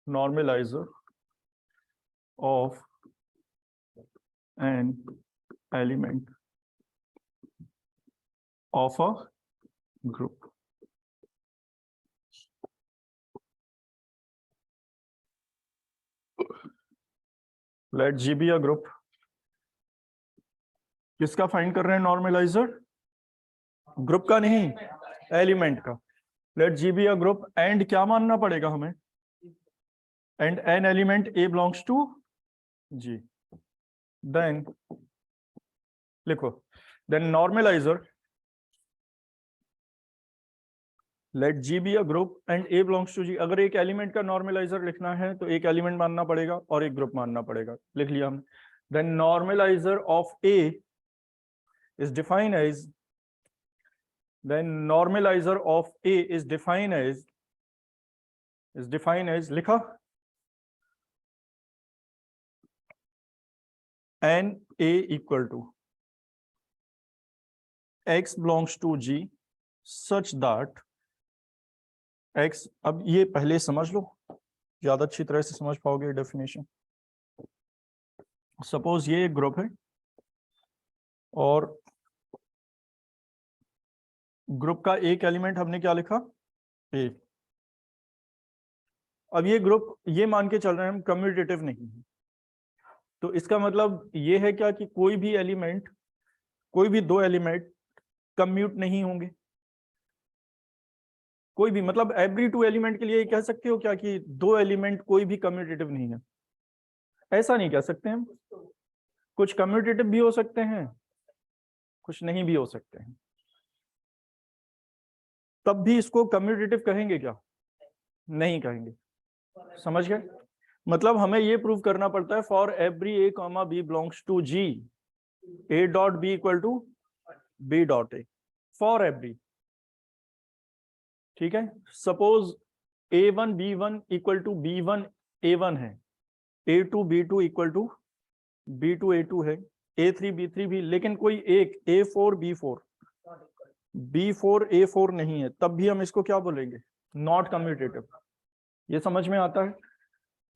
normalizer of an element of a group. Let G be a group. किसका find कर रहे हैं normaliser? Group का नहीं, एलिमेंट का. Let G be a group and क्या मानना पड़ेगा हमें? And an element A belongs to G. Then लिखो, then normaliser let G be a group and A belongs to G. अगर एक एलिमेंट का नॉर्मलाइजर लिखना है तो एक एलिमेंट मानना पड़ेगा और एक ग्रुप मानना पड़ेगा. लिख लिया हमने. Then normaliser of A is defined as, then normalizer of A is defined as लिखा n A equal to x belongs to G such that x, अब ये पहले समझ लो, ज्यादा अच्छी तरह से समझ पाओगे डेफिनेशन. सपोज ये एक ग्रुप है और ग्रुप का एक एलिमेंट हमने क्या लिखा? A. अब ये ग्रुप ये मान के चल रहे हैं हम कम्यूटेटिव नहीं है, तो इसका मतलब ये है क्या कि कोई भी एलिमेंट, कोई भी दो एलिमेंट कम्यूट नहीं होंगे. कोई भी मतलब एवरी टू एलिमेंट के लिए कह सकते हो क्या कि दो एलिमेंट कोई भी कम्यूटेटिव नहीं है? ऐसा नहीं कह सकते हम. कुछ कम्यूटेटिव भी हो सकते हैं, कुछ नहीं भी हो सकते हैं. तब भी इसको कम्यूटेटिव कहेंगे क्या? नहीं कहेंगे. समझ गए? मतलब हमें ये प्रूव करना पड़ता है for every A, B belongs to G, A dot B equal to B dot A for every. ठीक है. Suppose A1 B1 equal to B1 A1 है, A2 B2 equal to B2 A2 है, A3 B3 भी, लेकिन कोई एक A4 B4 B4 A4 नहीं है, तब भी हम इसको क्या बोलेंगे? Not commutative. ये समझ में आता है?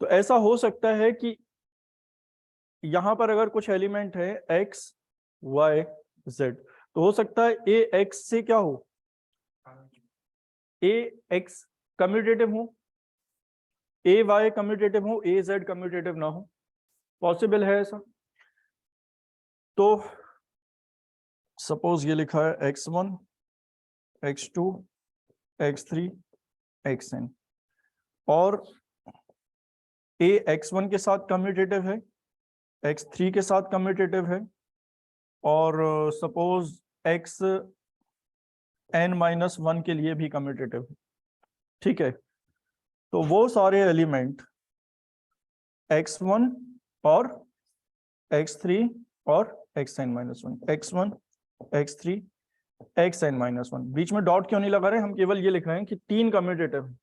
तो ऐसा हो सकता है कि यहां पर अगर कुछ एलिमेंट है X Y Z, तो हो सकता है A X से क्या हो? A X कम्यूटेटिव हो, A Y कम्यूटेटिव हो, A Z कम्यूटेटिव ना हो. पॉसिबल है ऐसा? तो सपोज ये लिखा है X1 X2 X3 Xn और A X1 के साथ कम्यूटेटिव है, X3 के साथ कम्यूटेटिव है और सपोज Xn-1 के लिए भी कम्यूटेटिव है. ठीक है. तो वो सारे एलिमेंट X1 और X3 और Xn-1, X1 X3 Xn-1. बीच में डॉट क्यों नहीं लगा रहे? हम केवल ये लिख रहे हैं कि तीन कम्यूटेटिव.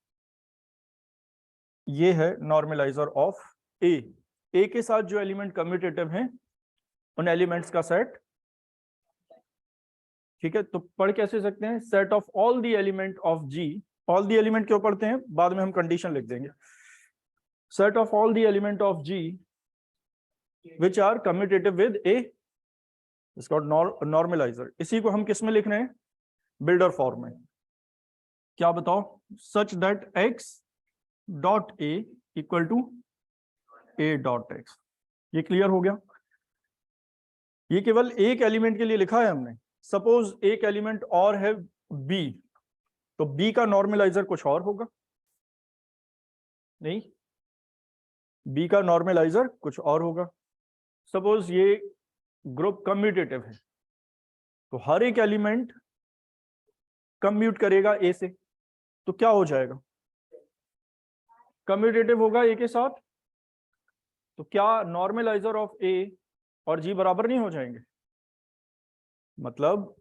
ये है नॉर्मलाइजर ऑफ A. A के साथ जो एलिमेंट कम्यूटेटिव हैं उन एलिमेंट्स का सेट. ठीक है. तो पढ़ कैसे सकते हैं? Set of all the element of G. All the element क्यों पढ़ते हैं? बाद में हम कंडीशन लिख देंगे. Set of all the element of G which are commutative with A is called normalizer. इसी को हम किस में लिख रहे हैं? बिल्डर फॉर्म में. क्या बताओ? Such that X dot A equal to A dot X. ये क्लियर हो गया? ये केवल एक एलिमेंट के लिए लिखा है हमने. सपोज एक एलिमेंट और है B, तो B का नॉर्मलाइजर कुछ और होगा. नहीं, B का नॉर्मलाइजर कुछ और होगा. सपोज ये ग्रुप कम्यूटेटिव है, तो हर एक एलिमेंट कम्यूट करेगा A से, तो क्या हो जाएगा? कम्यूटेटिव होगा A के साथ. तो क्या नॉर्मलाइजर ऑफ A और G बराबर नहीं हो जाएंगे? मतलब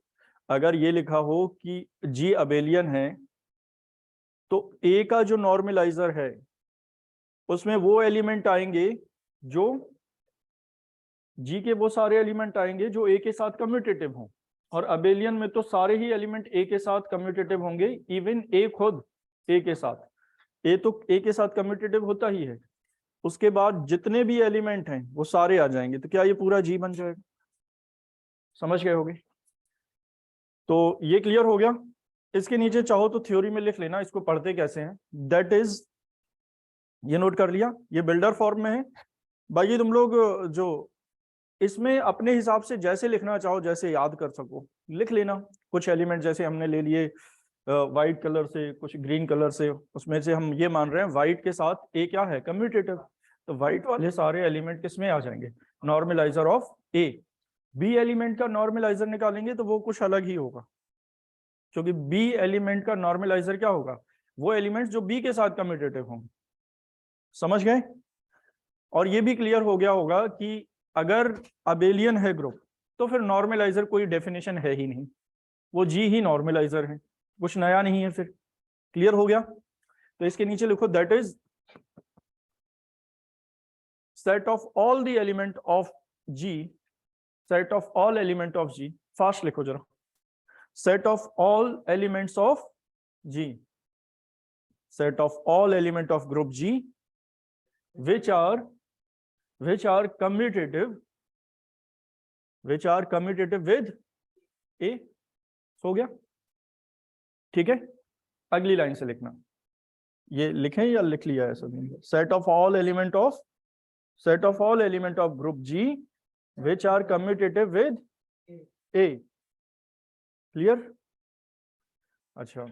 अगर ये लिखा हो कि G अबेलियन है, तो A का जो नॉर्मलाइजर है उसमें वो एलिमेंट आएंगे जो G के वो सारे एलिमेंट आएंगे जो A के साथ कम्यूटेटिव हों. और अबेलियन में तो सारे ही एलिमेंट A के साथ कम्यूटेटिव होंगे, इवन A खुद A के साथ. ए तो ए के साथ कम्यूटेटिव होता ही है, उसके बाद जितने भी एलिमेंट हैं वो सारे आ जाएंगे, तो क्या ये पूरा जी बन जाएगा? समझ गए होगे? तो ये क्लियर हो गया। इसके नीचे चाहो तो थ्योरी में लिख लेना इसको पढ़ते कैसे हैं, दैट इज, ये नोट कर लिया, ये बिल्डर फॉर्म में है। बाकी तुम लोग जो इसमें अपने हिसाब से जैसे लिखना चाहो, जैसे याद कर सको लिख लेना। कुछ एलिमेंट जैसे हमने ले लिए वाइट कलर से, कुछ ग्रीन कलर से, उसमें से हम ये मान रहे हैं वाइट के साथ ए क्या है, कम्यूटेटिव, तो वाइट वाले सारे एलिमेंट किस में आ जाएंगे, normaliser of A. B element का नॉर्मलाइजर निकालेंगे तो वो कुछ अलग ही होगा, क्योंकि बी एलिमेंट का नॉर्मलाइजर क्या होगा, वो एलिमेंट्स जो बी के साथ कम्यूटेटिव होंगे। समझ गए? और ये भी क्लियर हो गया होगा कि अगर अबेलियन है ग्रुप तो फिर नॉर्मलाइजर कोई डेफिनेशन है ही नहीं, वो जी ही नॉर्मलाइजर है, कुछ नया नहीं है। फिर क्लियर हो गया? तो इसके नीचे लिखो that is set of all the element of G, set of all element of G, fast लिखो जरा, set of all elements of G, set of all element of group G which are commutative with a। हो गया? ठीक है, अगली line से लिखना, ये लिखें या लिख लिया है सभी? Set of all element of group G which are commutative with a। Clear? अच्छा,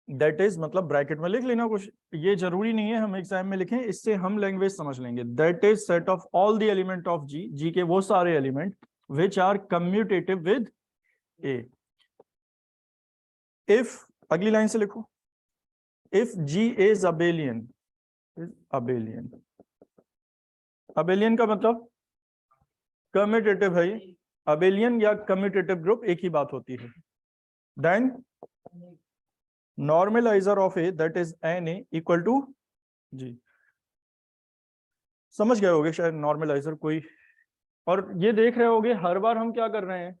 दैट इज मतलब ब्रैकेट में लिख लेना कुछ, ये जरूरी नहीं है हम एग्जाम में लिखें, इससे हम लैंग्वेज समझ लेंगे। That is set of all the element of G, G के वो सारे element which are commutative with A. If, अगली लाइन से लिखो, if G is abelian, abelian का मतलब कम्यूटेटिव है, अबेलियन या कम्यूटेटिव ग्रुप एक ही बात होती है। Then normaliser of A that is N A equal to G. समझ गए होगे शायद नॉर्मलाइजर कोई, और ये देख रहे होगे हर बार हम क्या कर रहे हैं,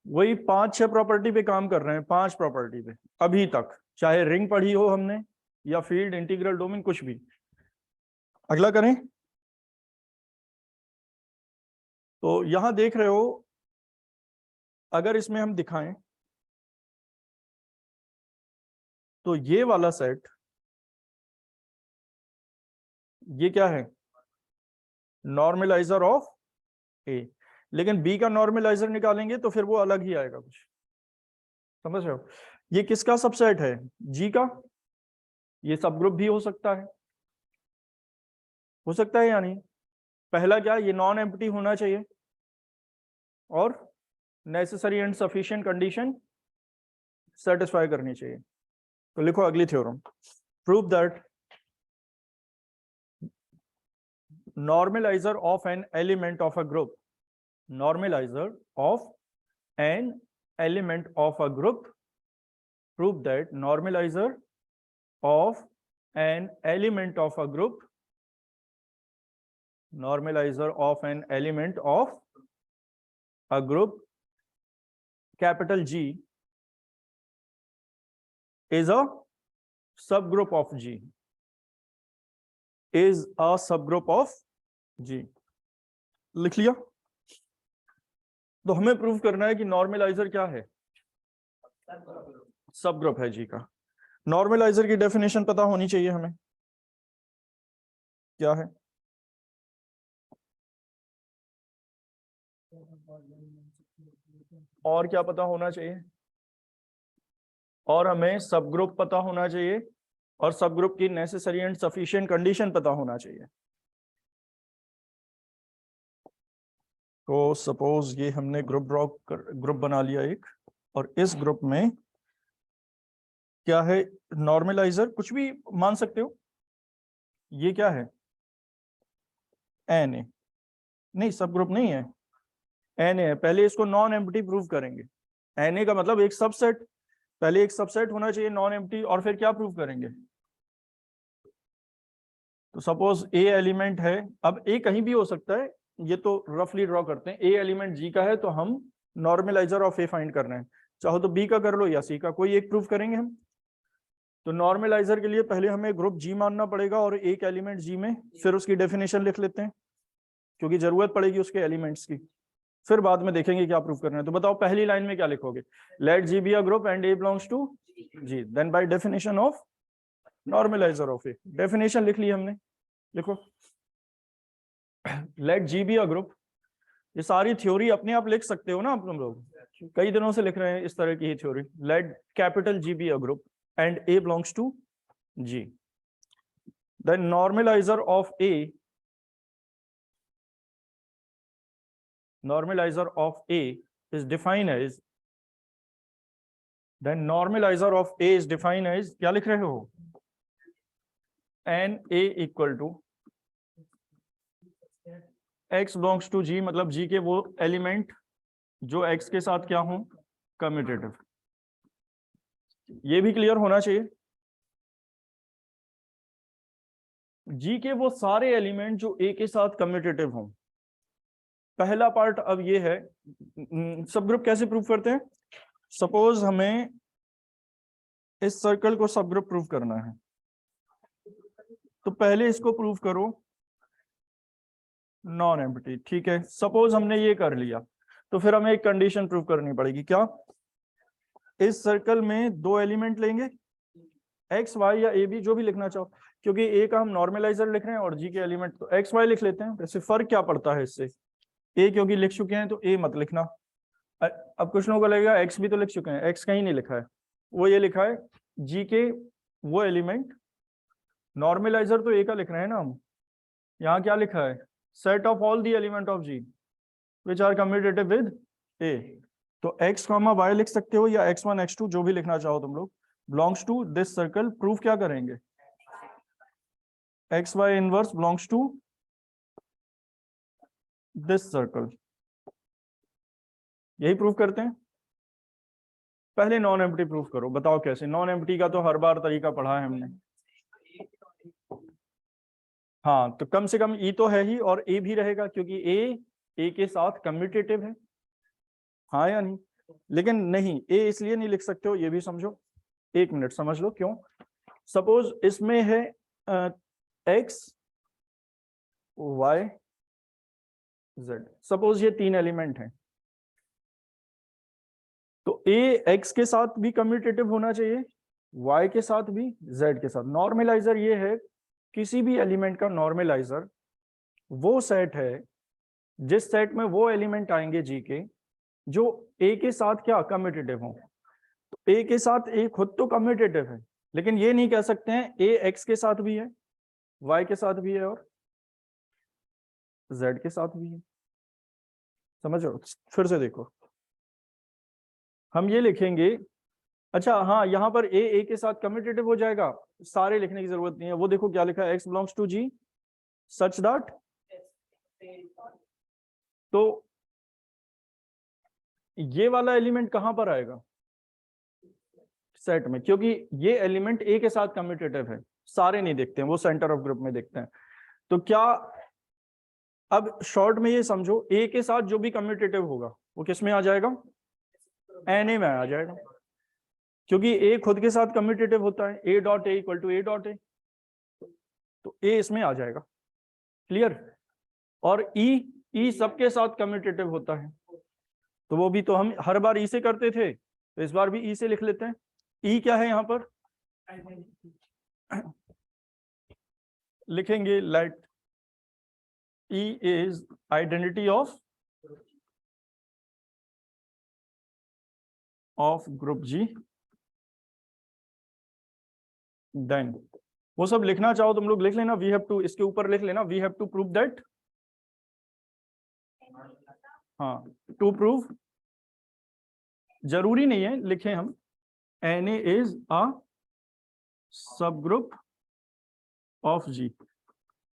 वही 5-6 प्रॉपर्टी पे काम कर रहे हैं, 5 प्रॉपर्टी पे अभी तक, चाहे रिंग पढ़ी हो हमने या फील्ड, इंटीग्रल, डोमेन, कुछ भी। अगला करें, तो यहां देख रहे हो, अगर इसमें हम दिखाएं तो ये वाला सेट, ये क्या है, नॉर्मलाइजर ऑफ ए, लेकिन बी का नॉर्मलाइजर निकालेंगे तो फिर वो अलग ही आएगा कुछ। समझ रहे हो? ये किसका सबसेट है, जी का, ये सब ग्रुप भी हो सकता है या नहीं? पहला क्या, ये नॉन एम्प्टी होना चाहिए और necessary and sufficient condition satisfy करनी चाहिए। तो लिखो अगली theorem, prove that normalizer of an element of a group, normalizer of an element of a group, prove that normalizer of an element of a group, normalizer of an element of a group capital G is a subgroup of G, is a subgroup of G। लिख लिया? तो हमें prove करना है कि normaliser क्या है, सब ग्रुप है जी का। नॉर्मलाइजर की डेफिनेशन पता होनी चाहिए हमें, क्या है? और क्या पता होना चाहिए? और हमें सब ग्रुप पता होना चाहिए, और सब ग्रुप की नेसेसरी एंड सफिशिएंट कंडीशन पता होना चाहिए। तो सपोज ये हमने ग्रुप बना लिया एक, और इस ग्रुप में क्या है, नॉर्मलाइजर कुछ भी मान सकते हो, ये क्या है, एन ए, नहीं सब ग्रुप नहीं है, एन ए है। पहले इसको नॉन एम्प्टी प्रूव करेंगे, एन ए का मतलब एक सबसेट, पहले एक सबसेट होना चाहिए नॉन एम्प्टी, और फिर क्या प्रूव करेंगे। तो सपोज ए एलिमेंट है, अब ए कहीं भी हो सकता है, ये तो रफली ड्रॉ करते हैं, ए एलिमेंट जी का है तो हम नॉर्मलाइजर ऑफ ए फाइंड कर रहे हैं, चाहो तो बी का कर लो या सी का, कोई एक प्रूफ करेंगे हम। तो नॉर्मलाइजर के लिए पहले हमें ग्रुप जी मानना पड़ेगा और एक एलिमेंट जी में, फिर उसकी डेफिनेशन लिख लेते हैं क्योंकि जरूरत पड़ेगी उसके एलिमेंट्स की, फिर बाद में देखेंगे क्या प्रूफ करना है। तो बताओ पहली लाइन में क्या लिखोगे, let G B a group and A belongs to G, then by definition of normaliser of A, definition लिख ली हमने, लिखो let G B a group. ये सारी थ्योरी अपने आप लिख सकते हो ना आप लोग, कई दिनों से लिख रहे हैं इस तरह की ही theory. Let capital G B a group and A belongs to G, then normaliser of A, normalizer of A is defined as, then normalizer of A is defined as, क्या लिख रहे हो, n A equal to x belongs to G, मतलब G के वो element जो x के साथ क्या हो कम्यूटेटिव। ये भी क्लियर होना चाहिए, G के वो सारे एलिमेंट जो A के साथ कम्यूटेटिव हों। पहला पार्ट अब ये है, सब ग्रुप कैसे प्रूव करते हैं। सपोज हमें इस सर्कल को सब ग्रुप प्रूव करना है, तो पहले इसको प्रूव करो नॉन एम्प्टी, ठीक है। सपोज हमने ये कर लिया, तो फिर हमें एक कंडीशन प्रूव करनी पड़ेगी, क्या, इस सर्कल में दो एलिमेंट लेंगे, एक्स वाई या ए बी जो भी लिखना चाहो, क्योंकि ए का हम नॉर्मलाइजर लिख रहे हैं और जी के एलिमेंट तो एक्स वाई लिख लेते हैं। वैसे फर्क क्या पड़ता है इससे, ए क्योंकि लिख चुके हैं तो ए मत लिखना। अब कुछ लोगों को लगेगा एक्स भी तो लिख चुके हैं, एक्स कहीं नहीं लिखा है, वो ये लिखा है जी के वो एलिमेंट, नॉर्मलाइजर तो ए का लिख रहे हैं ना हम, यहाँ क्या लिखा है, set of all the element of G which are commutative with A. तो एक्स कॉमा वाई लिख सकते हो या x1 x2 जो भी लिखना चाहो तुम लोग, belongs to this circle. Proof क्या करेंगे, X Y inverse belongs to this circle, यही प्रूफ करते हैं। पहले नॉन एम्प्टी प्रूफ करो, बताओ कैसे। नॉन एम्प्टी का तो हर बार तरीका पढ़ा है हमने। हाँ तो कम से कम ई तो है ही और ए भी रहेगा क्योंकि ए के साथ कम्यूटेटिव है, हाँ या नहीं। लेकिन नहीं, ए इसलिए नहीं लिख सकते हो, ये भी समझो, एक मिनट समझ लो क्यों। सपोज इसमें है एक्स वाई जेड, सपोज ये तीन एलिमेंट हैं, तो ए एक्स के साथ भी कम्यूटेटिव होना चाहिए, वाई के साथ भी, जेड के साथ। नॉर्मलाइजर ये है, किसी भी एलिमेंट का नॉर्मलाइजर वो सेट है जिस सेट में वो एलिमेंट आएंगे जी के जो ए के साथ क्या कम्यूटेटिव हो। तो ए के साथ ए खुद तो कम्यूटेटिव है, लेकिन ये नहीं कह सकते हैं ए एक्स के साथ भी है, वाई के साथ भी है और जेड के साथ भी है। समझो, फिर से देखो, हम ये लिखेंगे, अच्छा हाँ यहाँ पर ए के साथ कम्यूटेटिव हो जाएगा, सारे लिखने की जरूरत नहीं है। वो देखो क्या लिखा है, X belongs to G such that, तो ये वाला एलिमेंट कहां पर आएगा, सेट में, क्योंकि ये एलिमेंट ए के साथ कम्यूटेटिव है। सारे नहीं देखते हैं, वो सेंटर ऑफ ग्रुप में देखते हैं। तो क्या, अब शॉर्ट में ये समझो, ए के साथ जो भी कम्यूटेटिव होगा वो किस में आ जाएगा, एन ए में आ जाएगा, क्योंकि ए खुद के साथ कम्यूटेटिव होता है, A dot A equal to A dot ए, तो ए इसमें आ जाएगा। क्लियर। और ई सबके साथ कम्यूटेटिव होता है, तो वो भी तो हम हर बार ई से करते थे, तो इस बार भी ई से लिख लेते हैं। ई क्या है यहाँ पर, लिखेंगे let E is identity of group G, then वो सब लिखना चाहो तुम लोग लिख लेना, वी हैव टू, इसके ऊपर लिख लेना, we have to prove that, हाँ टू प्रूव, जरूरी नहीं है लिखें हम, एन ए इज अ सब ग्रुप ऑफ जी।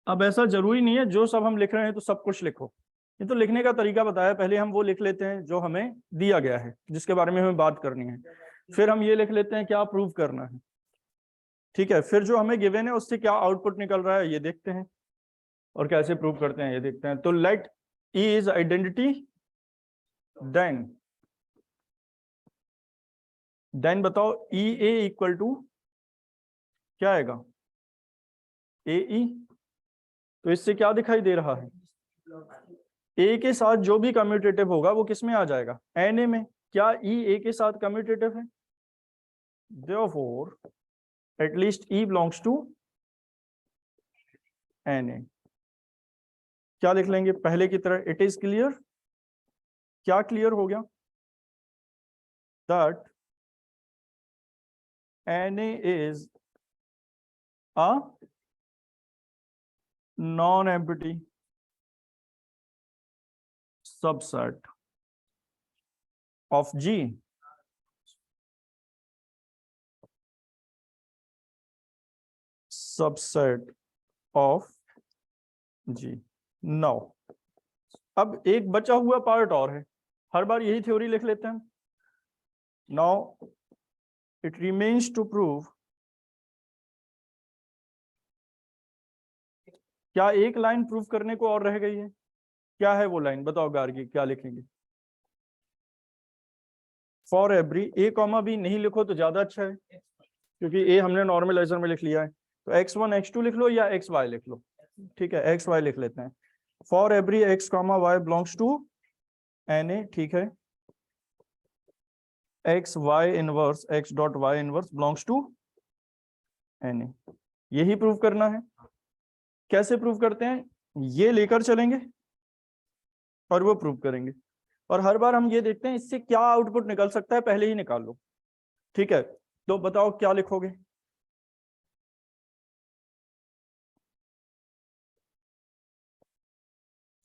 अब ऐसा जरूरी नहीं है जो सब हम लिख रहे हैं तो सब कुछ लिखो, ये तो लिखने का तरीका बताया। पहले हम वो लिख लेते हैं जो हमें दिया गया है, जिसके बारे में हमें बात करनी है, फिर हम ये लिख लेते हैं क्या प्रूव करना है, ठीक है। फिर जो हमें गिवन है उससे क्या आउटपुट निकल रहा है ये देखते हैं, और कैसे प्रूव करते हैं ये देखते हैं। तो let E is identity, then बताओ ई ए इक्वल टू क्या आएगा ए ई। तो इससे क्या दिखाई दे रहा है, ए के साथ जो भी कम्यूटेटिव होगा वो किस में आ जाएगा, एन ए में। क्या ई ए के साथ कम्यूटेटिव है, therefore at least E belongs to Na। क्या लिख लेंगे पहले की तरह, इट इज क्लियर। क्या क्लियर हो गया, that Na is a non-empty subset of G subset of G। Now अब एक बचा हुआ पार्ट और है, हर बार यही थ्योरी लिख लेते हैं। Now it remains to prove, क्या एक लाइन प्रूव करने को और रह गई है, क्या है वो लाइन बताओ गार्गी, क्या लिखेंगे। For every A comma B नहीं लिखो तो ज्यादा अच्छा है, क्योंकि ए हमने नॉर्मलाइजर में लिख लिया है। तो x1 x2 लिख लो या xy लिख लो, ठीक है xy लिख लेते हैं। For every x comma y belongs to Na, ठीक है। x y inverse x dot y inverse belongs to Na, यही प्रूव करना है। कैसे प्रूव करते हैं, ये लेकर चलेंगे और वो प्रूव करेंगे, और हर बार हम ये देखते हैं इससे क्या आउटपुट निकल सकता है, पहले ही निकाल लो, ठीक है। तो बताओ क्या लिखोगे,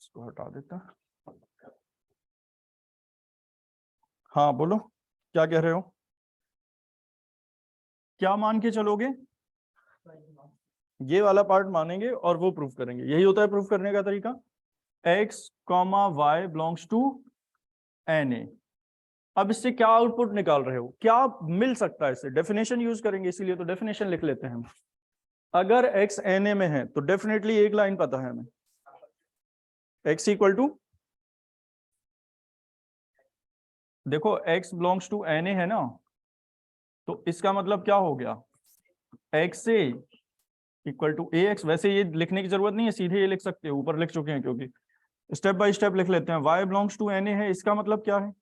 इसको हटा देता। हाँ बोलो क्या कह रहे हो, क्या मान के चलोगे, ये वाला पार्ट मानेंगे और वो प्रूफ करेंगे, यही होता है प्रूफ करने का तरीका। x comma Y belongs to Na। अब इससे क्या आउटपुट निकाल रहे हो, क्या मिल सकता है इससे, डेफिनेशन यूज करेंगे, इसीलिए तो डेफिनेशन लिख लेते हैं हम। अगर x Na में है तो डेफिनेटली एक लाइन पता है हमें, x इक्वल टू, देखो x बिलोंग्स टू Na है ना, तो इसका मतलब क्या हो गया, x से इक्वल टू ax। वैसे ये लिखने की जरूरत नहीं है, सीधे ये लिख सकते हो, ऊपर लिख चुके हैं, क्योंकि स्टेप बाय स्टेप लिख लेते हैं। y बिलोंग्स टू Na है, इसका मतलब क्या है,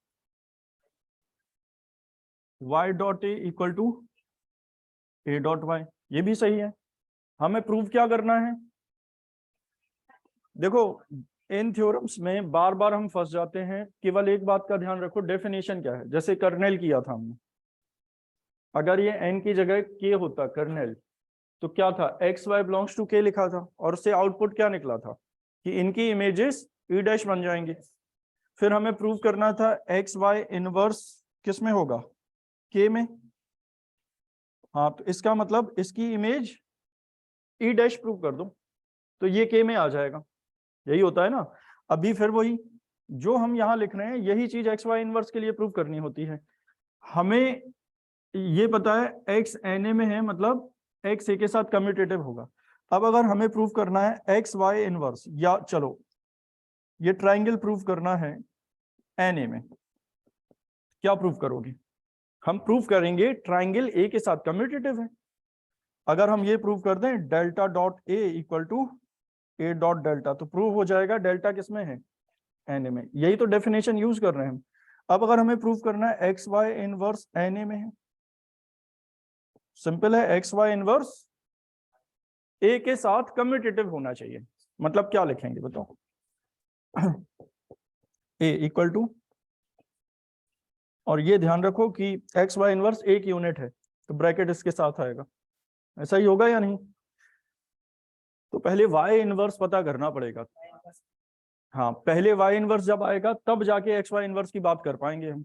y dot A equal to A dot Y, ये भी सही है। हमें प्रूव क्या करना है, देखो इन थ्योरम्स में बार बार हम फंस जाते हैं, केवल एक बात का ध्यान रखो, डेफिनेशन क्या है। जैसे कर्नेल किया था हमने, अगर ये n की जगह k होता कर्नेल, तो क्या था, एक्स वाई बिलोंग्स टू के लिखा था, और उससे आउटपुट क्या निकला था कि इनकी इमेजेस ई डैश बन जाएंगे। फिर हमें प्रूव करना था एक्स वाई इनवर्स किस में होगा, के में। हाँ तो इसका मतलब इसकी इमेज ई डैश प्रूव कर दो, तो ये के में आ जाएगा, यही होता है ना। अभी फिर वही जो हम यहाँ लिख रहे हैं, यही चीज एक्स वाई इनवर्स के लिए प्रूव करनी होती है। हमें ये पता है एक्स Na में है, मतलब एक्स ए के साथ कम्यूटेटिव होगा। अब अगर हमें प्रूव करना है एक्स वाई इनवर्स, या चलो ये ट्राइंगल प्रूव करना है Na में, क्या प्रूव करोगे, हम प्रूव करेंगे ट्राइंगल ए के साथ कम्यूटेटिव है। अगर हम ये प्रूव कर दें delta dot A equal to A dot delta, तो प्रूव हो जाएगा डेल्टा किसमें है, Na में। यही तो डेफिनेशन यूज कर रहे हैं हम। अब अगर हमें प्रूव करना है एक्स वाई इनवर्स Na में है, सिंपल है, एक्स वाई इनवर्स ए के साथ कम्यूटेटिव होना चाहिए। मतलब क्या लिखेंगे बताओ, ए इक्वल टू, और ये ध्यान रखो कि एक्स वाई इनवर्स एक यूनिट है, तो ब्रैकेट इसके साथ आएगा, ऐसा ही होगा या नहीं। तो पहले वाई इनवर्स पता करना पड़ेगा। हाँ पहले वाई इनवर्स जब आएगा तब जाके एक्स वाई इनवर्स की बात कर पाएंगे हम।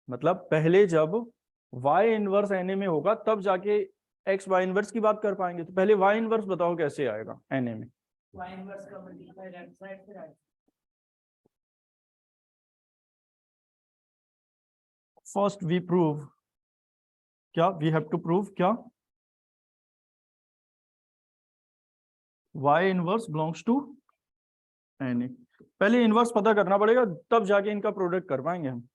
मतलब पहले जब वाई इनवर्स Na में होगा तब जाके एक्स वाई इनवर्स की बात कर पाएंगे। तो पहले वाई इनवर्स बताओ कैसे आएगा Na में, y इनवर्स का मल्टीप्लाई राइट साइड से राइट। फर्स्ट वी प्रूव, क्या वी हैव टू प्रूव क्या, y inverse belongs to Na। पहले इनवर्स पता करना पड़ेगा, तब जाके इनका प्रोडक्ट कर पाएंगे हम।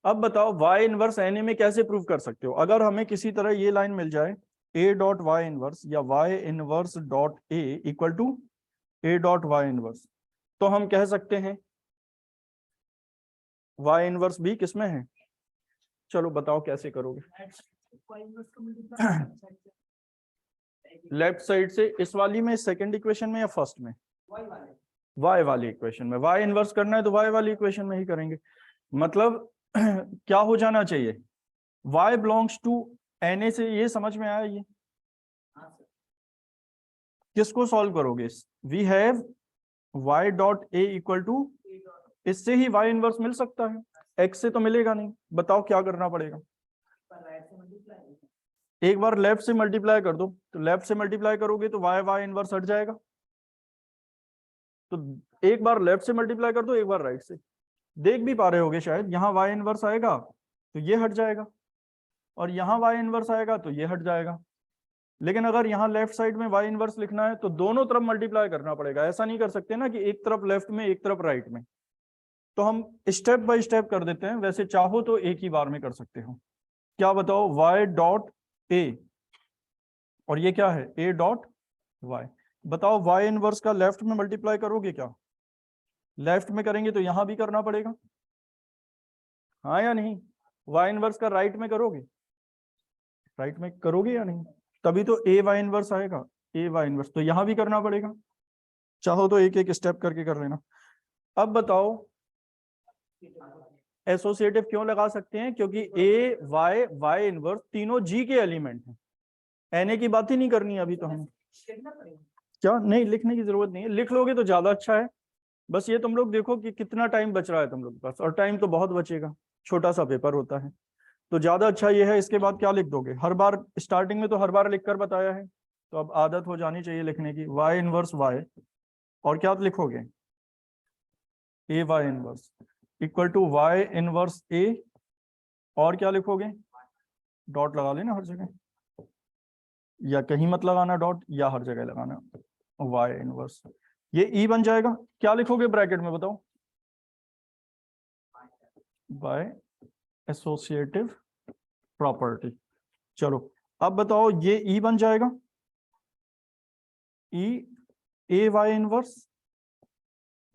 अब बताओ y इनवर्स Na में कैसे प्रूव कर सकते हो। अगर हमें किसी तरह ये लाइन मिल जाए ए डॉट वाई इनवर्स या Y inverse dot A equal to A dot Y inverse, तो हम कह सकते हैं वाई इनवर्स भी किसमें है? चलो बताओ कैसे करोगे? Y inverse का multiply right side से लेफ्ट साइड से इस वाली में, सेकंड इक्वेशन में या फर्स्ट में? Y वाले वाई वाली इक्वेशन में। वाई इनवर्स करना है तो वाई वाली इक्वेशन में ही करेंगे। मतलब क्या हो जाना चाहिए? y बिलोंग्स टू na से, ये समझ में आया? ये हाँ सर किसको सॉल्व करोगे? We have y dot a equal to, A dot इससे ही y इनवर्स मिल सकता है, x से तो मिलेगा नहीं। बताओ क्या करना पड़ेगा? पर right से multiply एक बार लेफ्ट से मल्टीप्लाई कर दो, तो लेफ्ट से मल्टीप्लाई करोगे तो y इनवर्स हट जाएगा। तो एक बार लेफ्ट से मल्टीप्लाई कर दो, एक बार राइट से। देख भी पा रहे होगे शायद, यहाँ y इनवर्स आएगा तो ये हट जाएगा, और यहाँ y इनवर्स आएगा तो ये हट जाएगा। लेकिन अगर यहाँ लेफ्ट साइड में y इनवर्स लिखना है तो दोनों तरफ मल्टीप्लाई करना पड़ेगा। ऐसा नहीं कर सकते ना कि एक तरफ लेफ्ट में एक तरफ राइट में। तो हम स्टेप बाय स्टेप कर देते हैं, वैसे चाहो तो एक ही बार में कर सकते हो। क्या बताओ? y डॉट ए, और ये क्या है? a dot y। बताओ y इनवर्स का लेफ्ट में मल्टीप्लाई करोगे क्या? लेफ्ट में करेंगे तो यहां भी करना पड़ेगा, हाँ या नहीं? y इनवर्स का राइट में करोगे, राइट में करोगे या नहीं? तभी तो a y इनवर्स आएगा, a y इनवर्स तो यहां भी करना पड़ेगा। चाहो तो एक एक स्टेप करके कर लेना। अब बताओ एसोसिएटिव क्यों लगा सकते हैं? क्योंकि a y y इनवर्स तीनों g के एलिमेंट हैं। na की बात ही नहीं करनी है अभी तो हमें। लिखना पड़ेगा क्या नहीं, लिखने की जरूरत नहीं है, लिख लोगे तो ज्यादा अच्छा है। बस ये तुम लोग देखो कि कितना टाइम बच रहा है तुम लोग के पास, और टाइम तो बहुत बचेगा, छोटा सा पेपर होता है। तो ज्यादा अच्छा ये है। इसके बाद क्या लिख दोगे? हर बार स्टार्टिंग में तो हर बार लिखकर बताया है, तो अब आदत हो जानी चाहिए लिखने की। y इनवर्स y, और क्या लिखोगे? a y inverse equal to y inverse a, और क्या लिखोगे? डॉट लगा लेना हर जगह, या कहीं मत लगाना डॉट, या हर जगह लगाना y इनवर्स। ये e बन जाएगा। क्या लिखोगे ब्रैकेट में बताओ? By associative property. चलो अब बताओ, ये e बन जाएगा, e a y इनवर्स।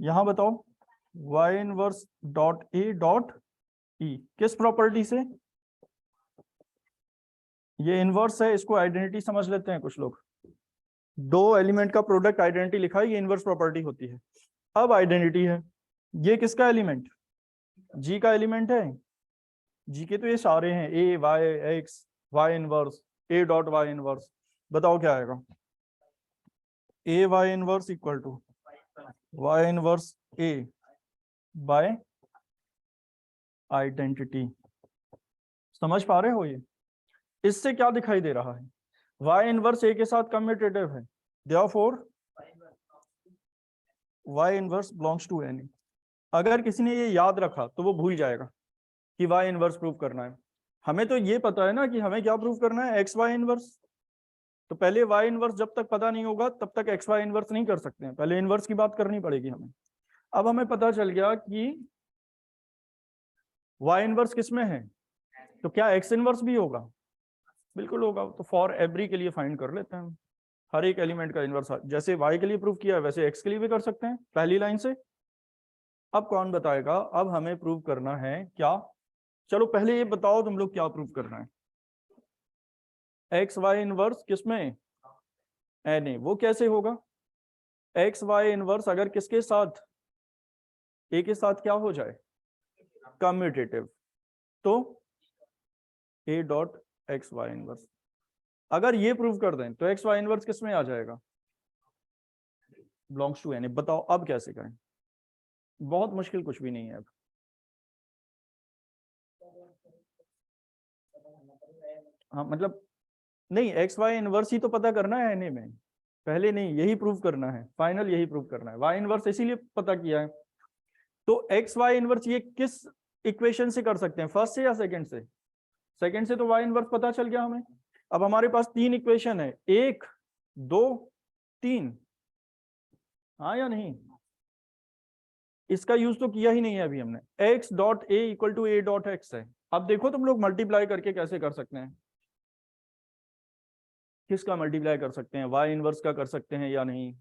यहां बताओ y inverse dot a dot e, किस प्रॉपर्टी से? ये इनवर्स है, इसको आइडेंटिटी समझ लेते हैं कुछ लोग। दो एलिमेंट का प्रोडक्ट आइडेंटिटी लिखा है, ये इनवर्स प्रॉपर्टी होती है। अब आइडेंटिटी है, ये किसका एलिमेंट? जी का एलिमेंट है। जी के तो ये सारे हैं, a y x Y inverse, a dot Y inverse. बताओ क्या आएगा? A y inverse equal to y inverse a by identity. समझ पा रहे हो? ये इससे क्या दिखाई दे रहा है? वाई इनवर्स ए के साथ कम्यूटेटिव है, therefore Y inverse belongs to N. अगर किसी ने ये याद रखा तो वो भूल जाएगा कि वाई इनवर्स प्रूव करना है। हमें तो ये पता है ना कि हमें क्या प्रूव करना है, एक्स वाई इनवर्स। तो पहले वाई इनवर्स जब तक पता नहीं होगा तब तक एक्स वाई इनवर्स नहीं कर सकते हैं, पहले इनवर्स की बात करनी पड़ेगी हमें। अब हमें पता चल गया कि वाई इनवर्स किसमें है, तो क्या एक्स इनवर्स भी होगा? बिल्कुल होगा। तो फॉर एवरी के लिए फाइंड कर लेते हैं हम, हर एक एलिमेंट का इनवर्स। जैसे वाई के लिए प्रूव किया है वैसे एक्स के लिए भी कर सकते हैं पहली लाइन से। अब कौन बताएगा? अब हमें प्रूव करना है क्या? चलो पहले ये बताओ तुम लोग क्या प्रूव करना है? एक्स वाई इनवर्स किसमें? N A. वो कैसे होगा? एक्स वाई इनवर्स अगर किसके साथ? ए के साथ क्या हो जाए? कम्यूटेटिव, तो A dot X Y inverse. अगर ये प्रूव कर दें तो एक्स वाई इनवर्स किसमें आ जाएगा? Belongs to N A. बताओ अब कैसे करें? बहुत मुश्किल कुछ भी नहीं है अब। हाँ मतलब नहीं, एक्स वाई इनवर्स ही तो पता करना है एन ए में, पहले नहीं, यही प्रूव करना है, फाइनल यही प्रूव करना है। वाई इनवर्स इसीलिए पता किया है। तो एक्स वाई इनवर्स ये किस इक्वेशन से कर सकते हैं, फर्स्ट से या सेकंड से? सेकंड से तो वाई इनवर्स पता चल गया हमें। अब हमारे पास तीन इक्वेशन है, 1 2 3, हाँ या नहीं? इसका यूज तो किया ही नहीं है अभी हमने। x dot A equal to A dot X है। अब देखो तुम लोग मल्टीप्लाई करके कैसे कर सकते हैं। किसका मल्टीप्लाई कर सकते हैं, वाई इनवर्स का कर सकते हैं या नहीं?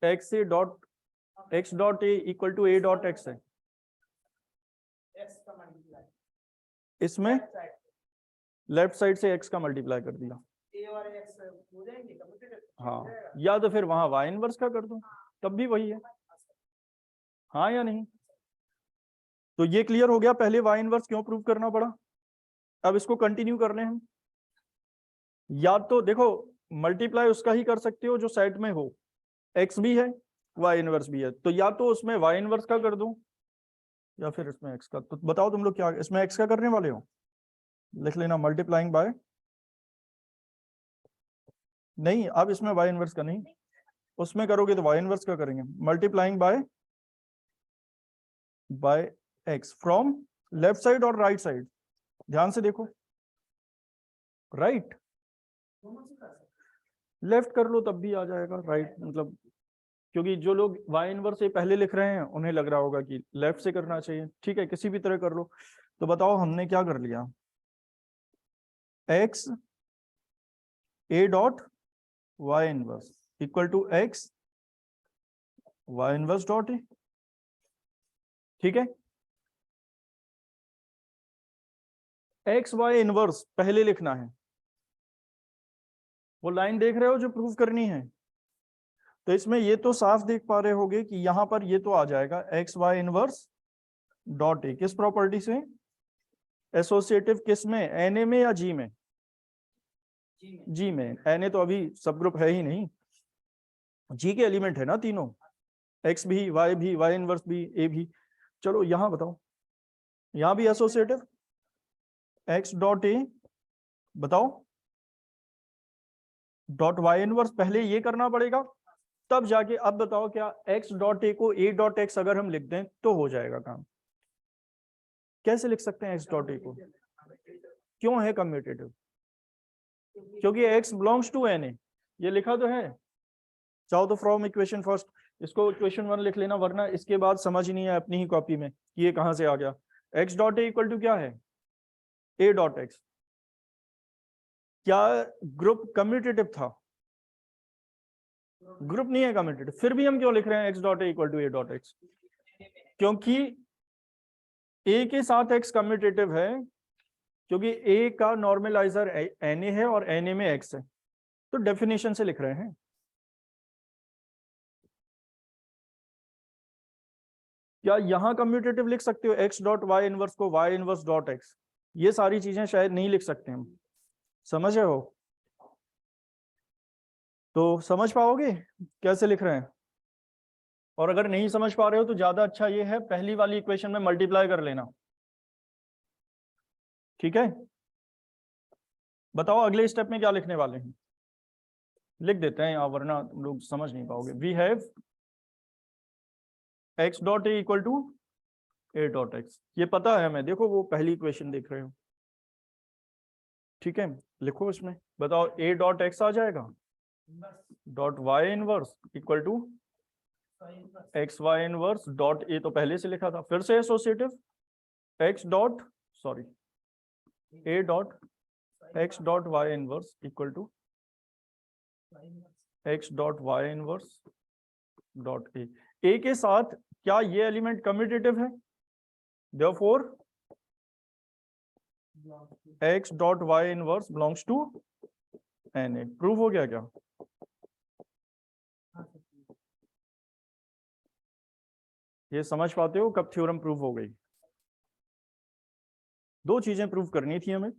X A dot x dot A equal to A dot X है, एक्स का मल्टीप्लाई इसमें लेफ्ट साइड से एक्स का मल्टीप्लाई कर दिया। ए और एक्स हो जाएंगे कम्यूटेटिव। हाँ, या तो फिर वहां वाई इनवर्स का कर दो, तब भी वही है। हाँ या नहीं? तो ये क्लियर हो गया, पहले वाई इनवर्स क्यों प्रूव करना पड़ा। अब इसको कंटिन्यू कर रहे हैं हम। या तो देखो, मल्टीप्लाई उसका ही कर सकते हो जो सेट में हो, एक्स भी है वाई इनवर्स भी है, तो या तो उसमें वाई इनवर्स का कर दूं या फिर इसमें एक्स का। तो बताओ तुम लोग क्या इसमें एक्स का करने वाले हो? लिख लेना मल्टीप्लाइंग बाय, नहीं अब इसमें वाई इनवर्स का नहीं, उसमें करोगे तो वाई इनवर्स का करेंगे। Multiplying by x from left side और राइट साइड, ध्यान से देखो, राइट लेफ्ट कर लो तब भी आ जाएगा, राइट मतलब, क्योंकि जो लोग वाई इनवर्स से पहले लिख रहे हैं उन्हें लग रहा होगा कि लेफ्ट से करना चाहिए। ठीक है, किसी भी तरह कर लो। तो बताओ हमने क्या कर लिया, X A dot Y inverse equal to x Y inverse dot A. ठीक है, एक्स वाई इनवर्स पहले लिखना है, वो लाइन देख रहे हो जो प्रूव करनी है। तो इसमें ये तो साफ देख पा रहे होगे कि यहां पर ये तो आ जाएगा X Y inverse dot A, किस प्रॉपर्टी से, एसोसिएटिव किस में, एन ए में या जी में? जी में। एन ए तो अभी सब ग्रुप है ही नहीं, जी के एलिमेंट है ना तीनों, एक्स भी वाई इनवर्स भी ए भी। चलो यहां बताओ, यहां भी एसोसिएटिव एक्स डॉट ए, बताओ डॉट वाई इनवर्स, पहले ये करना पड़ेगा तब जाके। अब बताओ क्या एक्स डॉट ए को ए डॉट एक्स अगर हम लिख दें तो हो जाएगा काम? कैसे लिख सकते हैं एक्स डॉट ए को? क्यों है कम्यूटेटिव? क्योंकि X belongs to N A, ये लिखा तो है। चाहो तो फ्रॉम इक्वेशन फर्स्ट इसको इक्वेशन 1 लिख लेना, वरना इसके बाद समझ ही नहीं है अपनी ही कॉपी में कि ये कहां से आ गया। X dot A equal to क्या है, ए डॉट एक्स। क्या ग्रुप कम्यूटेटिव था? ग्रुप नहीं है कम्यूटेटिव, फिर भी हम क्यों लिख रहे हैं X dot A equal to A dot X? क्योंकि ए के साथ एक्स कम्यूटेटिव है, क्योंकि ए का नॉर्मलाइजर एन ए है और एन ए में एक्स है, तो डेफिनेशन से लिख रहे हैं। क्या यहां कम्यूटेटिव लिख सकते हो एक्स डॉट वाई इनवर्स को वाई इनवर्स डॉट एक्स? ये सारी चीजें शायद नहीं लिख सकते हम, समझ रहे हो? तो समझ पाओगे कैसे लिख रहे हैं? और अगर नहीं समझ पा रहे हो तो ज्यादा अच्छा ये है पहली वाली इक्वेशन में मल्टीप्लाई कर लेना। ठीक है, बताओ अगले स्टेप में क्या लिखने वाले हैं, लिख देते हैं यहाँ वरना तुम लोग समझ नहीं पाओगे। We have X dot A equal to A dot X, ये पता है हमें, देखो वो पहली इक्वेशन देख रहे हो। ठीक है, लिखो इसमें, बताओ ए डॉट एक्स आ जाएगा dot Y inverse equal to x Y inverse dot ए, तो पहले से लिखा था, फिर से associative x dot sorry a dot x dot Y inverse equal to x dot Y inverse dot a. A के साथ क्या ये एलिमेंट कम्यूटेटिव है? Therefore x dot Y inverse belongs to N a. Prove हो गया क्या? ये समझ पाते हो कब थ्योरम प्रूव हो गई? दो चीजें प्रूव करनी थी हमें।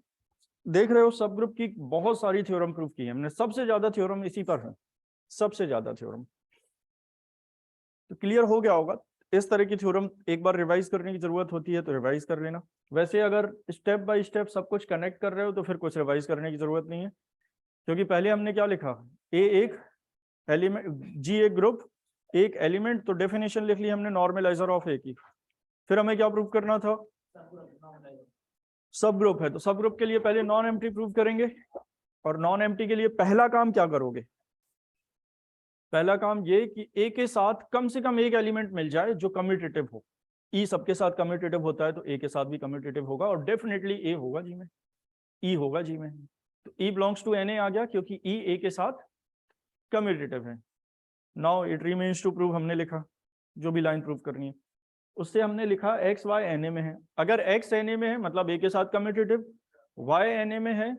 देख रहे हो सब ग्रुप की बहुत सारी थ्योरम प्रूव की है हमने, सबसे ज्यादा थ्योरम इसी पर है, सबसे ज्यादा थ्योरम। तो क्लियर हो गया होगा। इस तरह की थ्योरम एक बार रिवाइज करने की जरूरत होती है तो रिवाइज कर लेना। वैसे अगर स्टेप बाय स्टेप सब कुछ कनेक्ट कर रहे हो तो फिर कुछ रिवाइज करने की जरूरत नहीं है, क्योंकि पहले हमने क्या लिखा, ए एक एलिमेंट, जी एक ग्रुप, एक एलिमेंट, तो डेफिनेशन लिख ली हमने नॉर्मलाइजर ऑफ ए की। फिर हमें क्या प्रूव करना था, सब ग्रुप है, तो सब ग्रुप के लिए पहले नॉन एम्प्टी प्रूव करेंगे। और नॉन एम्प्टी के लिए पहला काम क्या करोगे, पहला काम ये कि ए के साथ कम से कम एक एलिमेंट मिल जाए जो कम्यूटेटिव हो। ई सबके साथ कम्यूटेटिव होता है तो ए के साथ भी कम्यूटेटिव होगा, और डेफिनेटली ए होगा जी में। ई होगा जी में, तो E belongs to N A आ गया क्योंकि ई ए के साथ कम्यूटेटिव है। Now it remains to prove, हमने लिखा जो भी लाइन प्रूव करनी है, उससे हमने लिखा एक्स वाई एन ए में है। अगर एक्स एन ए में है मतलब ए के साथ कम्यूटेटिव, वाई एन ए में है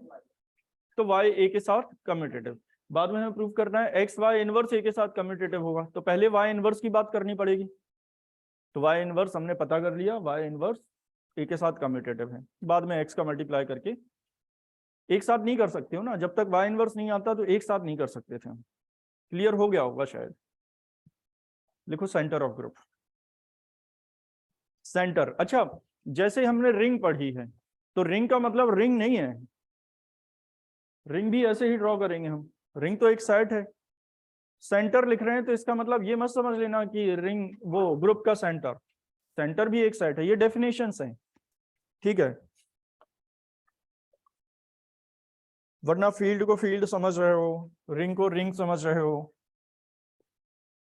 तो वाई ए के साथ कम्यूटेटिव। बाद में हमें प्रूव करना है एक्स वाई इनवर्स ए के साथ कम्यूटेटिव होगा, तो पहले वाई इनवर्स की बात करनी पड़ेगी। तो वाई इनवर्स हमने पता कर लिया, वाई इनवर्स ए के साथ कम्यूटेटिव है। बाद में एक्स का मल्टीप्लाई करके, एक साथ नहीं कर सकते हो ना, जब तक वाई इनवर्स नहीं आता तो एक साथ नहीं कर सकते थे हम। क्लियर हो गया होगा शायद। लिखो सेंटर ऑफ ग्रुप। सेंटर, अच्छा जैसे हमने रिंग पढ़ी है, तो रिंग का मतलब रिंग नहीं है, रिंग भी ऐसे ही ड्रॉ करेंगे हम। रिंग तो एक सेट है, सेंटर लिख रहे हैं तो इसका मतलब ये मत समझ लेना कि रिंग वो ग्रुप का सेंटर, सेंटर भी एक सेट है। ये डेफिनेशंस हैं, ठीक है, वरना फील्ड को फील्ड समझ रहे हो, रिंग को रिंग समझ रहे हो,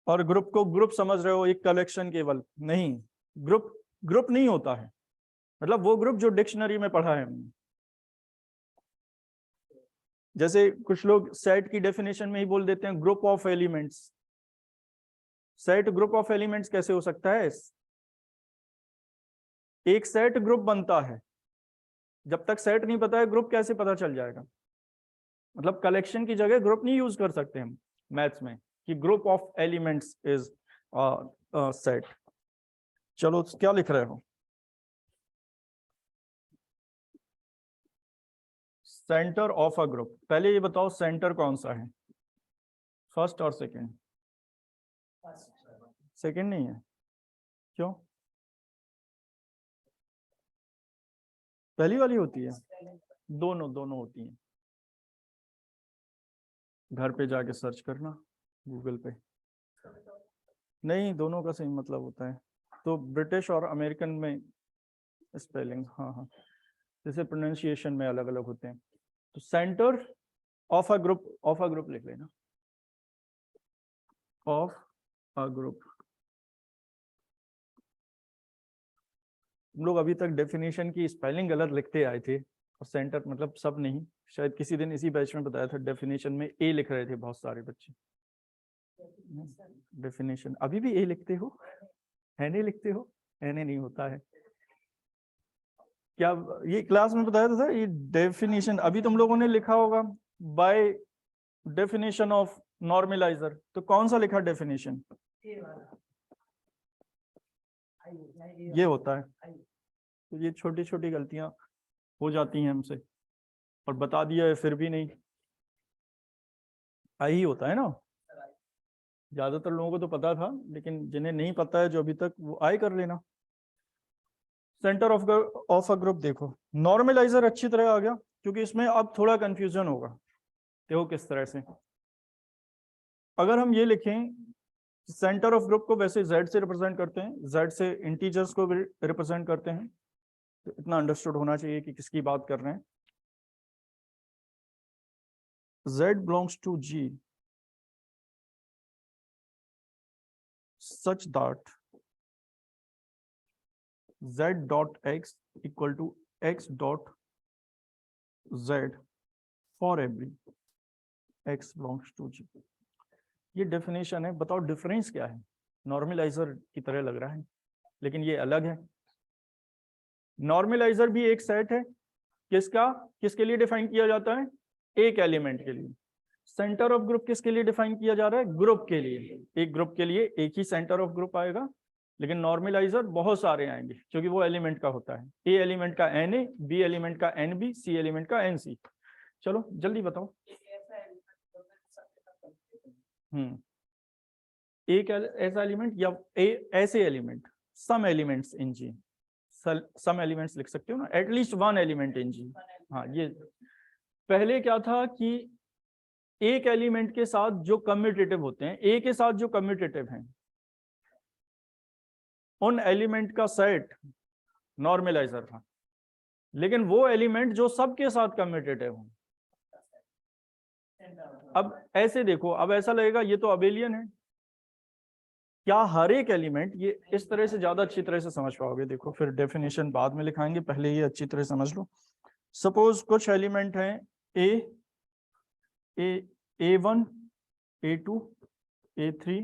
और ग्रुप को ग्रुप समझ रहे हो, एक कलेक्शन केवल नहीं। ग्रुप ग्रुप नहीं होता है, मतलब वो ग्रुप जो डिक्शनरी में पढ़ा है हमने। जैसे कुछ लोग सेट की डेफिनेशन में ही बोल देते हैं group of elements. Set group of elements कैसे हो सकता है? एक सेट ग्रुप बनता है, जब तक सेट नहीं पता है ग्रुप कैसे पता चल जाएगा? मतलब कलेक्शन की जगह ग्रुप नहीं यूज कर सकते हम मैथ्स में कि group of elements is set. चलो क्या लिख रहे हो? Centre of a group. पहले ये बताओ सेंटर कौन सा है, फर्स्ट और सेकंड? सेकंड नहीं है, क्यों? पहली वाली होती है? दोनों दोनों होती हैं, घर पे जाके सर्च करना गूगल पे। नहीं, दोनों का सही मतलब होता है, तो ब्रिटिश और अमेरिकन में स्पेलिंग, हाँ हाँ, जैसे प्रोनाउंसिएशन में अलग अलग होते हैं। तो centre of a group, of a group लिख लेना, ऑफ अ ग्रुप। हम लोग अभी तक डेफिनेशन की स्पेलिंग गलत लिखते आए थे, और सेंटर मतलब सब नहीं, शायद किसी दिन इसी बैच में बताया था, डेफिनेशन में ए लिख रहे थे बहुत सारे बच्चे। डेफिनेशन अभी भी ए लिखते हो, एन ए लिखते हो? एन ए नहीं होता है क्या? ये क्लास में बताया था ये डेफिनेशन, अभी तुम लोगों ने लिखा होगा बाय डेफिनेशन ऑफ नॉर्मलाइजर, तो कौन सा लिखा डेफिनेशन? ये होता है। तो ये छोटी छोटी गलतियां हो जाती हैं हमसे, और बता दिया है फिर भी नहीं, आई ही होता है ना। ज्यादातर लोगों को तो पता था, लेकिन जिन्हें नहीं पता है जो अभी तक, वो आई कर लेना। सेंटर ऑफ अ ग्रुप देखो, नॉर्मलाइजर अच्छी तरह आ गया, क्योंकि इसमें अब थोड़ा कंफ्यूजन होगा। देखो किस तरह से, अगर हम ये लिखें सेंटर ऑफ ग्रुप को वैसे z से रिप्रेजेंट करते हैं, z से इंटीजर्स को भी रिप्रेजेंट करते हैं, तो इतना अंडरस्टूड होना चाहिए कि किसकी बात कर रहे हैं। z belongs to G such that z dot x equal to x dot z for every x belongs to G। ये डेफिनेशन है, बताओ डिफरेंस क्या है? नॉर्मलाइजर की तरह लग रहा है, लेकिन ये अलग है। नॉर्मलाइजर भी एक सेट है, किसका? किसके लिए डिफाइन किया जाता है? एक एलिमेंट के लिए। सेंटर ऑफ ग्रुप किसके लिए डिफाइन किया जा रहा है? ग्रुप के लिए। एक ग्रुप के लिए एक ही सेंटर ऑफ ग्रुप आएगा, लेकिन नॉर्मलाइजर बहुत सारे आएंगे, क्योंकि वो एलिमेंट का होता है। ए एलिमेंट का एन ए, बी एलिमेंट का एन बी, सी एलिमेंट का एन सी। चलो जल्दी बताओ। एक ऐसा एलिमेंट या ऐसे element, some elements in G, some elements लिख सकते हो ना, at least one element in G. हाँ, ये पहले क्या था कि एक एलिमेंट के साथ जो कम्यूटेटिव होते हैं, ए के साथ जो कम्यूटेटिव हैं, उन एलिमेंट का सेट नॉर्मलाइजर था, लेकिन वो एलिमेंट जो सबके साथ कम्यूटेटिव हो। अब ऐसे देखो, अब ऐसा लगेगा ये तो अबेलियन है। क्या हर एक एलिमेंट, ये इस तरह से ज्यादा अच्छी तरह से समझ पाओगे। देखो फिर डेफिनेशन बाद में लिखाएंगे, पहले ये अच्छी तरह समझ लो। सपोज कुछ एलिमेंट हैं A1, A2, A3,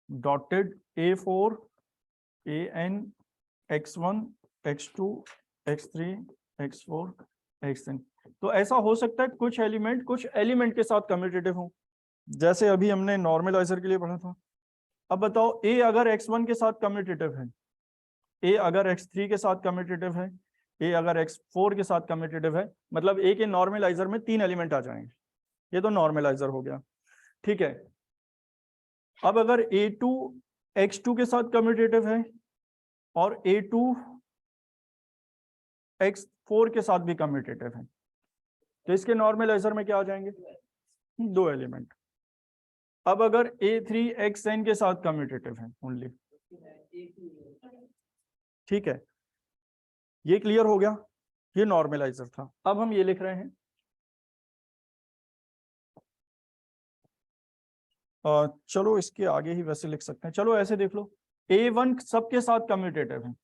dotted A4, AN, X1, X2, X3, X4, Xn। तो ऐसा हो सकता है कुछ एलिमेंट के साथ कम्यूटेटिव हो, जैसे अभी हमने नॉर्मलाइजर के लिए पढ़ा था। अब बताओ A अगर X1 के साथ कम्यूटेटिव है, A अगर X3 के साथ कम्यूटेटिव है, A अगर X4 के साथ कम्यूटेटिव है, मतलब A के नॉर्मलाइजर में 3 एलिमेंट आ जाएंगे। ये तो नॉर्मलाइजर हो गया, ठीक है। अब अगर A2 X2 के साथ कम्यूटेटिव है और A2 X4 के साथ भी कम्यूटेटिव है, तो इसके नॉर्मलाइजर में क्या आ जाएंगे? 2 एलिमेंट। अब अगर A3 XN के साथ कम्यूटेटिव है ओनली, ठीक है, ये क्लियर हो गया, ये नॉर्मलाइजर था। अब हम ये लिख रहे हैं, चलो इसके आगे ही वैसे लिख सकते हैं। चलो ऐसे देख लो, A1 सबके साथ कम्यूटेटिव है,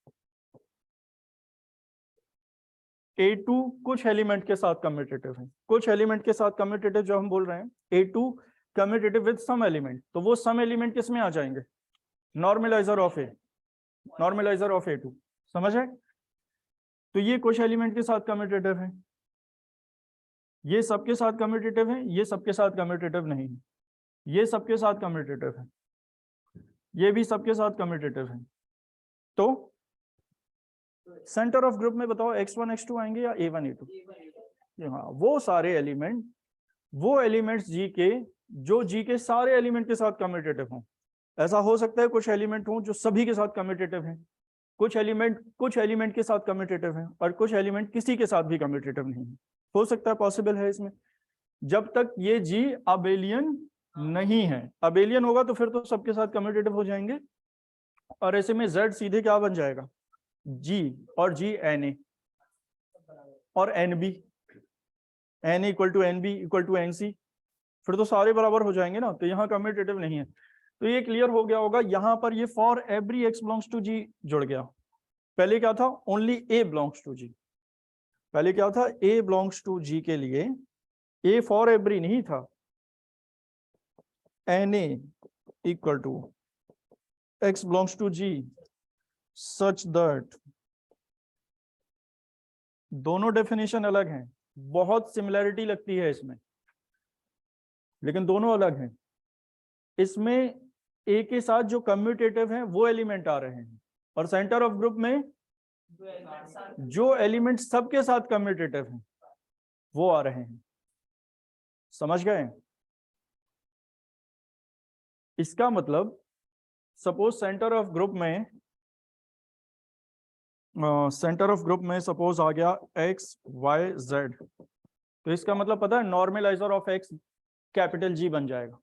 A2 कुछ एलिमेंट के साथ कम्यूटेटिव है। कुछ एलिमेंट के साथ कम्यूटेटिव जो हम बोल रहे हैं, A2 commutative with some element, तो वो सम एलिमेंट किस में आ जाएंगे? Normaliser of A, normaliser of A2, समझ है? तो ये कुछ एलिमेंट के साथ कम्यूटेटिव है, ये सबके साथ कम्यूटेटिव है, ये सबके साथ कम्यूटेटिव नहीं है, ये सबके साथ कम्यूटेटिव है, ये भी सबके साथ कम्यूटेटिव है। तो सेंटर ऑफ ग्रुप में बताओ X1 X2 आएंगे या A1 A2? हाँ, वो सारे एलिमेंट, वो एलिमेंट्स G के जो G के सारे एलिमेंट के साथ कम्यूटेटिव हों। ऐसा हो सकता है कुछ एलिमेंट हों जो सभी के साथ कम्यूटेटिव हैं, कुछ एलिमेंट के साथ कम्यूटेटिव हैं, और कुछ एलिमेंट किसी के साथ भी कम्यूटेटिव नहीं है। हो सकता है, पॉसिबल है इसमें, जब तक ये G अबेलियन नहीं है। अबेलियन होगा तो फिर तो सबके साथ कम्यूटेटिव हो जाएंगे, और ऐसे में Z सीधे क्या बन जाएगा? G और G Na और NB, Na equal to NB equal to NC, फिर तो सारे बराबर हो जाएंगे ना, तो यहाँ कम्यूटेटिव नहीं है। तो ये क्लियर हो गया होगा। यहाँ पर ये for every X belongs to G जुड़ गया। पहले क्या था? Only A belongs to G। पहले क्या था? A बिलोंग्स टू G के लिए A फॉर एवरी नहीं था, Na equal to X belongs to G such that, दोनों डेफिनेशन अलग हैं, बहुत सिमिलैरिटी लगती है इसमें, लेकिन दोनों अलग हैं। इसमें A के साथ जो कम्यूटेटिव हैं वो एलिमेंट आ रहे हैं, और सेंटर ऑफ ग्रुप में जो एलिमेंट सबके साथ कम्यूटेटिव हैं वो आ रहे हैं। समझ गए? इसका मतलब सपोज सेंटर ऑफ ग्रुप में सपोज आ गया X Y Z, तो इसका मतलब पता है, normaliser of X capital G बन जाएगा,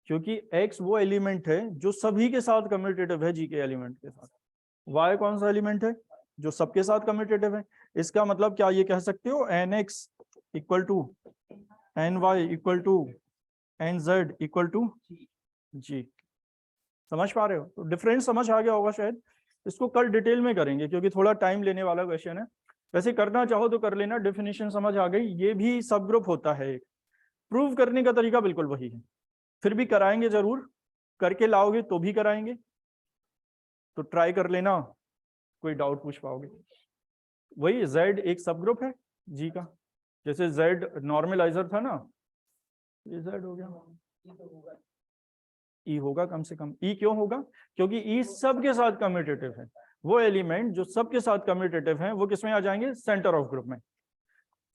क्योंकि X वो एलिमेंट है जो सभी के साथ कम्यूटेटिव है G के एलिमेंट के साथ। Y कौन सा एलिमेंट है? जो सबके साथ कम्यूटेटिव है। इसका मतलब क्या ये कह सकते हो NX equal to NY equal to NZ equal to G। समझ पा रहे हो? तो डिफरेंस समझ आ गया होगा शायद। इसको कल डिटेल में करेंगे क्योंकि थोड़ा टाइम लेने वाला क्वेश्चन है। वैसे करना चाहो तो कर लेना, डेफिनेशन समझ आ गई। ये भी सब ग्रुप होता है एक, प्रूव करने का तरीका बिल्कुल वही है, फिर भी कराएंगे जरूर, करके लाओगे तो भी कराएंगे, तो ट्राई कर लेना, कोई डाउट पूछ पाओगे। वही Z एक सब ग्रुप है G का, जैसे Z नॉर्मलाइजर था ना, ये Z हो गया, E होगा कम से कम। E क्यों होगा? क्योंकि E सबके साथ कम्यूटेटिव है। वो एलिमेंट जो सबके साथ कम्यूटेटिव हैं वो किसमें आ जाएंगे? सेंटर ऑफ ग्रुप में।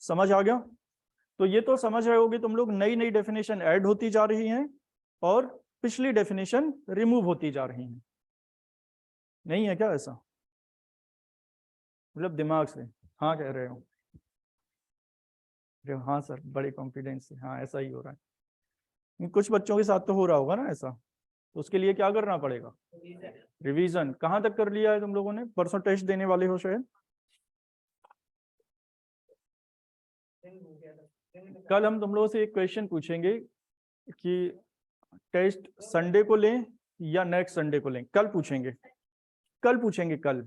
समझ आ गया? तो ये तो समझ रहे होगे तुम लोग, नई नई डेफिनेशन ऐड होती जा रही हैं और पिछली डेफिनेशन रिमूव होती जा रही हैं। नहीं है क्या ऐसा? मतलब दिमाग से हाँ कह रहे हो? हाँ सर, बड़े कॉन्फिडेंस से, हाँ ऐसा ही हो रहा है। कुछ बच्चों के साथ तो हो रहा होगा ना ऐसा, तो उसके लिए क्या करना पड़ेगा? रिवीजन। कहाँ तक कर लिया है तुम लोगों ने? परसों टेस्ट देने वाले हो शायद। कल हम तुम लोगों से एक क्वेश्चन पूछेंगे कि टेस्ट संडे को लें या नेक्स्ट संडे को लें। कल पूछेंगे, कल।